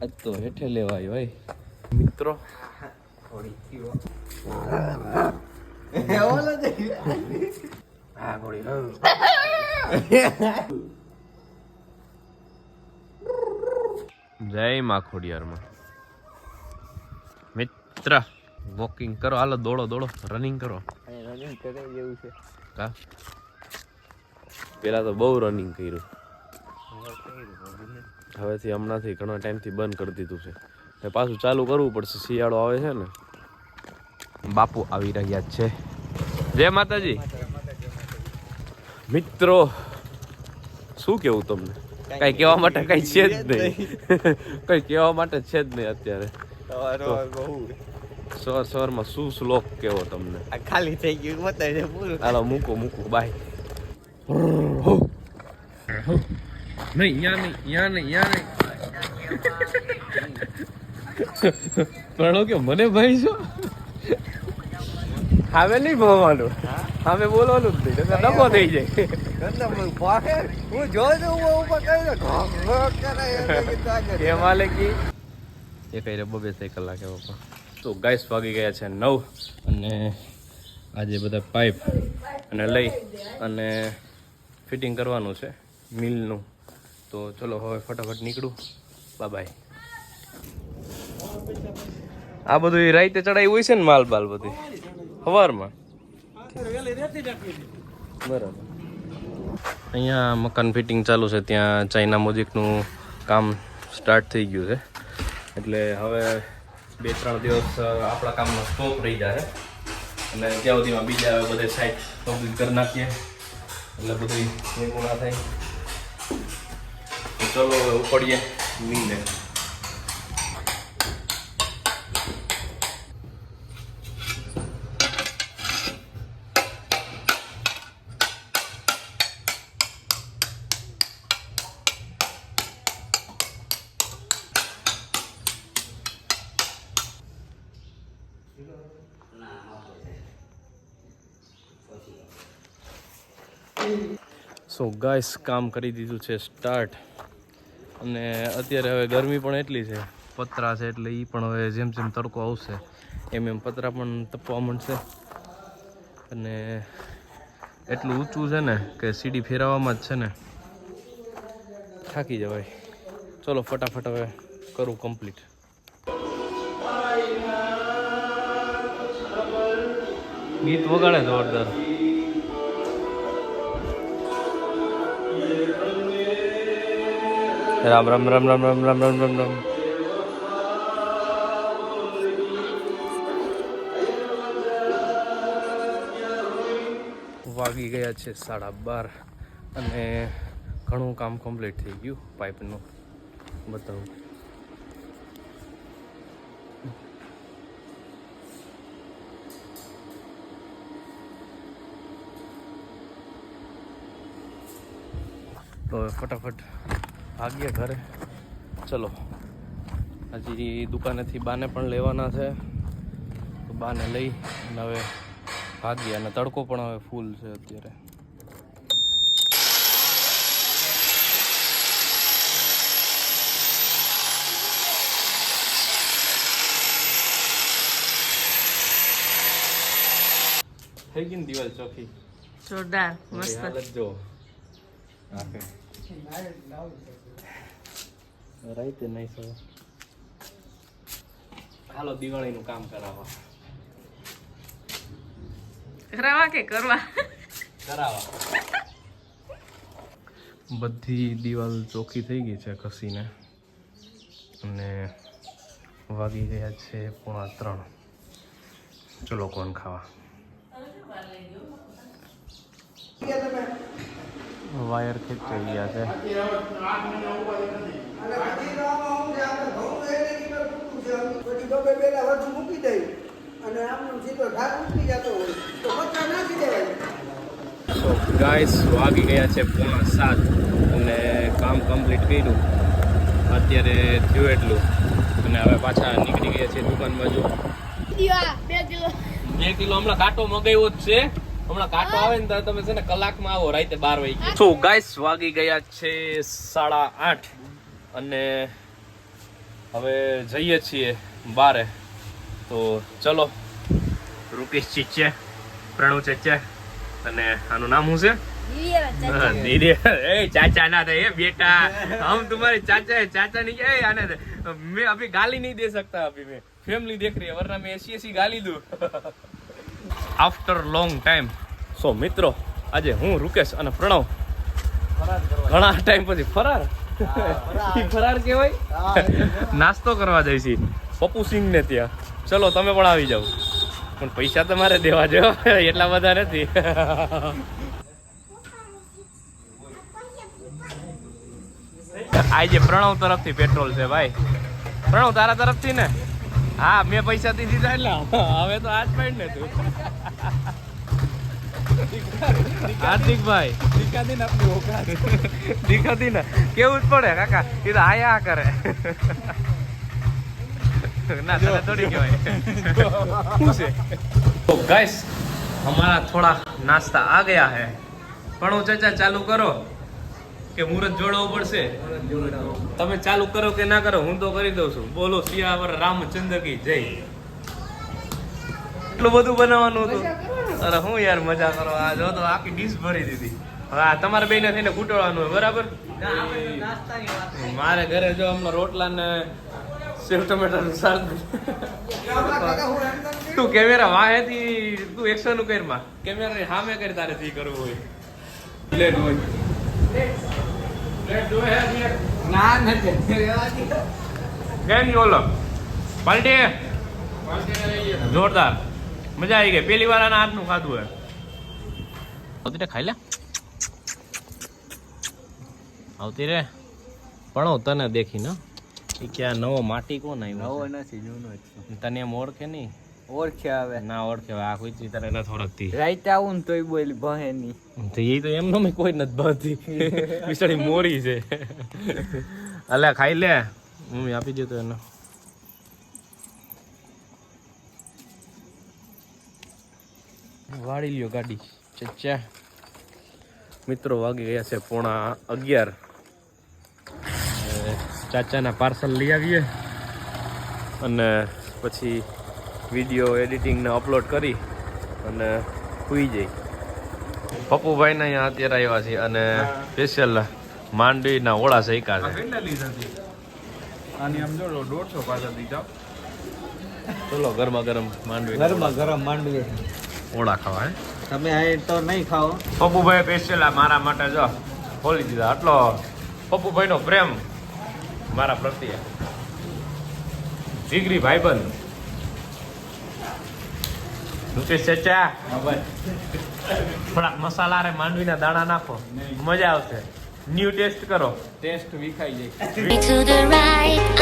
આજ તો હેઠે લેવાય ભાઈ મિત્રો. જય માં ખોડિયારમાં મિત્ર. વોકિંગ કરો, હાલો દોડો દોડો, રનિંગ કરો. રનિંગ કરે જેવું છે. હા, પેલા તો બહુ રનિંગ કર્યું, હવેથી હમણાંથી ઘણા ટાઈમથી બંધ કરી દીધું છે. પાછું ચાલુ કરવું પડશે, શિયાળો આવે છે ને. બાપુ આવી રહ્યા છે. જય માતાજી મિત્રો. શું કેવું તમને? કઈ કહેવા માટે કઈ છે જ નહીં. કઈ કહેવા માટે છે જ નહીં અત્યારે. સવારમાં શું શ્લોક કેવો તમને? ખાલી થઈ ગયું બતાવી પૂરું. હાલો મૂકો બાય. નહીં યા નહીં. પ્રણવ કે મને ભાઈ છો હવે નહીં ભણવાનું, હવે બોલવાનું જ નહીં, ડબ્બો થઈ જાય. હું જોઉં કે માલિકી એ કઈ રે 2-2 કલાકે પપ્પા. તો ગાઈસ વાગી ગયા છે 9 અને આજે બધા પાઇપ અને લઈ અને ફિટિંગ કરવાનું છે મિલનું. તો ચલો હવે ફટાફટ નીકળું. બાય. આ બધું રાઈતે ચડાવી હોય છે ને માલ બાલ બધી સવારમાં. બરાબર. અહીંયા મકાન ફિટિંગ ચાલુ છે, ત્યાં ચાઇના મોજીકનું કામ સ્ટાર્ટ થઈ ગયું છે. એટલે હવે 2-3 દિવસ આપણા કામમાં સ્ટોપ રહી જાય અને ત્યાં સુધીમાં બીજા બધે સાઈડ કમ્પ્લીટ કરી નાખીએ એટલે બધું ભેગું ના થાય. ચલો હવે ઉપડીએ મીને. સો ગાઈસ કામ કરી દીધું છે સ્ટાર્ટ અને અત્યારે હવે ગરમી પણ એટલી છે, પતરા છે એટલે એ પણ હવે જેમ જેમ તડકો આવશે એમ પતરા પણ તપવા માંડશે. અને એટલું ઊંચું છે ને કે સીડી ફેરવવામાં જ છે ને થાકી જવાય. ચલો ફટાફટ હવે કરું કમ્પ્લીટ. ગીત વગાડે જોરદાર. રામ રામ રામ રામ રામ રામ રામ રામ રામ. વાગી ગયા છે 12:30 અને ઘણું કામ કમ્પ્લીટ થઈ ગયું. પાઇપનું બતાવું. તો ફટાફટ ભાગીએ ઘરે. ચલો હજી દુકાનેથી બાને પણ લેવાના છે, તો બાને લઈ અને હવે ભાગીએ. અને તડકો પણ હવે ફૂલ છે અત્યારે. થઈ ગઈ ને દિવાલ ચોખ્ખી જોરદાર મસ્ત. હાલત જો રાઈતે નહીં સર. હાલો દિવાળીનું કામ કરાવવા. બધી દિવાલ ચોખ્ખી થઈ ગઈ છે ઘસીને અને વાગી ગયા છે 2:45. ચલો કોણ ખાવા. વાયર ખેંચાઈ ગયા છે. ગાઈસ વાગી ગયા છે 6:45 અને કામ કમ્પ્લીટ કર્યું અત્યારે થયું એટલું. અને હવે પાછા નીકળી ગયા છે દુકાન બાજુ. 2 કિલો હમણાં કાંટો મગાવ્યો જ છે. હમણાં કાંટો આવે ને તો તમે છે ને કલાકમાં આવો. રાતે 12 વાગે. સો ગાઈસ વાગી ગયા છે 8:30 અને હવે જઈએ છીએ બારે. તો ચલો. રૂકેશ ચીચે, પ્રણવ ચેચે અને આનું નામ શું છે? धीरे ए चाचा ना थे बेटा, हम तुम्हारे चाचा है. चाचा नहीं क्या आने थे. मैं अभी गाली नहीं दे सकता. अभी मैं फैमिली देख रही है, वरना मैं ऐसी गाली दूं. After long time. સો મિત્રો, આજે હું રૂકેશ અને પ્રણવ ઘણા ટાઈમ પછી ફરાર કહેવાય નાસ્તો કરવા જઈ છીએ પપ્પુ સિંહ ને ત્યાં. ચલો તમે પણ આવી જાઓ, પણ પૈસા તમારે દેવા જો, એટલા બધા નથી. આજે પ્રણવ તરફથી પેટ્રોલ છે ભાઈ. પ્રણવ તારા તરફથી ને? હા, મેં પૈસા થી દીધા એટલે હવે તો આજ પાડ ને તું. હાર્દિકભાઈ દિખાતી ને આપણી ઓકાત દિખાતી ને કેવું જ પડે કાકા. એ તો આયા કરે ના તને થોડી કહેવાય. શું છે? તો ગાઈસ हमारा थोड़ा नाश्ता आ गया है. પણ ચાચા ચાલુ કરો કે મુહૂર્ત જોડવું પડશે? તમે ચાલુ કરો કે ના કરો, હું તો કરી દઉં છું. બોલો સિયાવર રામચંદ્ર કી જય. એટલું બધું બનાવવાનું હતું. અરે હું યાર મજા કરો. આ જો તો આખી ડીશ ભરી દીધી. હવે આ તમારે બેને થઈને કૂટવાનું હોય બરાબર. મારે ઘરે જો હમણાં રોટલા ને સેવ ટમેટાનું શાક. તું કેમેરા વાહેથી તું એક્શન નું કર માં, કેમેરા ની સામે કરી તારે થી કરવું હોય. પ્લેટ હોય ના નથી કેમ ઓલો પાલટી જોરદાર મજા આવી ગઈ. પેલી વાર આના હાથનું ખાધું હે. આવતી રે ખાઈ લે. આવતી રે. પણ તને દેખી ને ક્યાં નવો માટી કોણ નવો આવ્યો? નથી, જૂનો જ છે. તને એમ ઓળખે નહીં? ઓળખે આવે ના ઓળખે. આ કોઈ તારે નથી ઓળખતી. રાઈટ આવું ને તોય બોલી ભહે નહીં. તો એ તો એમ ન કોઈ નથી બાંધતી. બિચારી મોરી છે. અલ્યા ખાઈ લે, મમ્મી આપી દે તો એને. વાળી લ્યો ગાડી. ચચ્ચા મિત્રો વાગી ગયા છે 11:30. ચાચાના પાર્સલ લઈ આવીએ અને પછી વિડીયો એડિટિંગને અપલોડ કરી અને સુઈ જઈ. પપ્પુભાઈને અહીંયા અત્યારે આવ્યા છે અને સ્પેશિયલ માંડવીના ઓળા શેકા છે. આની આમ જો 150 પાછા દીધા. ચલો ગરમા ગરમ માંડવી ગરમ માંડવી ઓળા ખાવા. હે તમે આ તો નહીં ખાઓ. પપ્પુભાઈ સ્પેશિયલ મારા માટે જો ખોલી દીધા. આટલો પપ્પુભાઈનો પ્રેમ મારા પ્રત્યે. જીગરી ભાઈબંધ રૂકેશ ચાચા. થોડાક મસાલા રે માંડવીના દાણા નાખો, મજા આવશે. ન્યુ ટેસ્ટ કરો. ટેસ્ટ વિખાઈ જાય. To the right,